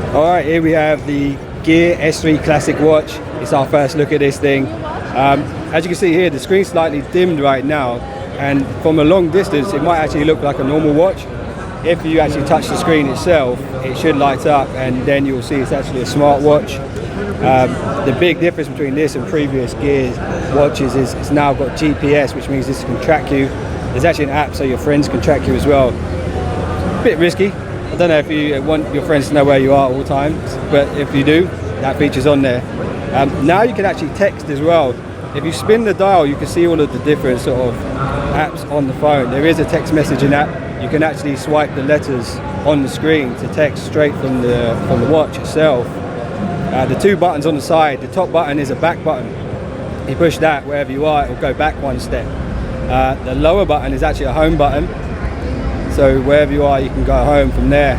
Alright, here we have the Gear S3 Classic watch. It's our first look at this thing. As you can see here, the screen's slightly dimmed right now, and from a long distance it might actually look like a normal watch. If you actually touch the screen itself, it should light up, and then you'll see it's actually a smartwatch. The big difference between this and previous Gear watches is it's now got GPS, which means this can track you. There's actually an app so your friends can track you as well. A bit risky. I don't know if you want your friends to know where you are at all times, but if you do, that feature's on there. Now you can actually text as well. If you spin the dial, you can see all of the different sort of apps on the phone. There is a text messaging app. You can actually swipe the letters on the screen to text straight from the watch itself. The two buttons on the side, the top button is a back button. You push that wherever you are, it will go back one step. The lower button is actually a home button. So wherever you are, you can go home from there.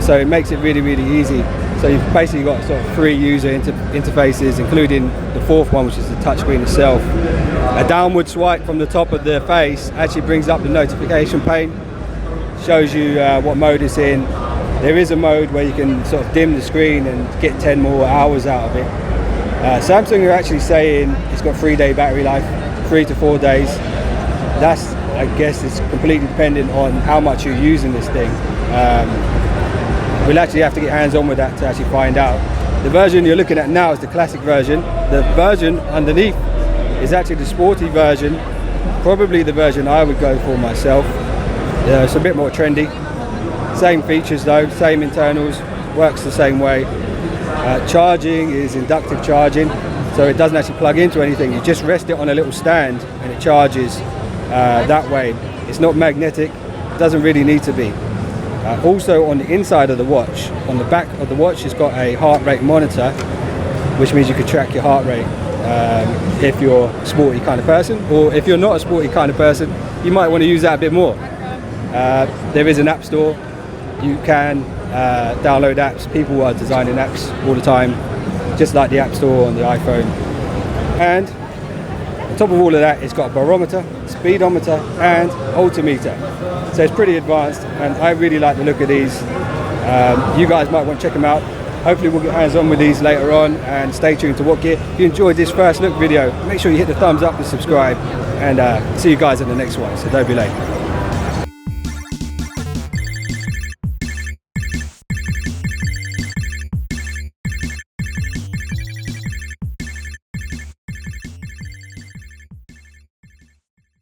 So it makes it really, really easy. So you've basically got sort of 3 user interfaces, including the 4th one, which is the touchscreen itself. A downward swipe from the top of the face actually brings up the notification pane, shows you what mode it's in. There is a mode where you can sort of dim the screen and get 10 more hours out of it. Samsung are actually saying it's got 3-day battery life, 3 to 4 days. That's, I guess, it's completely dependent on how much you're using this thing. We'll actually have to get hands-on with that to actually find out. The version you're looking at now is the classic version. The version underneath is actually the sporty version, probably the version I would go for myself. It's a bit more trendy. Same features though, same internals, works the same way. Charging is inductive charging, so it doesn't actually plug into anything. You just rest it on a little stand and it charges that way. It's not magnetic, it doesn't really need to be. Also on the inside of the watch, on the back of the watch, it's got a heart rate monitor, which means you can track your heart rate if you're a sporty kind of person, or if you're not a sporty kind of person, you might want to use that a bit more. There is an app store. You can download apps. People are designing apps all the time, just like the app store on the iPhone. And on top of all of that, it's got a barometer, speedometer and altimeter. So it's pretty advanced, and I really like the look of these. You guys might want to check them out. Hopefully we'll get hands on with these later on, and stay tuned to What Gear. If you enjoyed this first look video, make sure you hit the thumbs up and subscribe, and see you guys in the next one, so don't be late.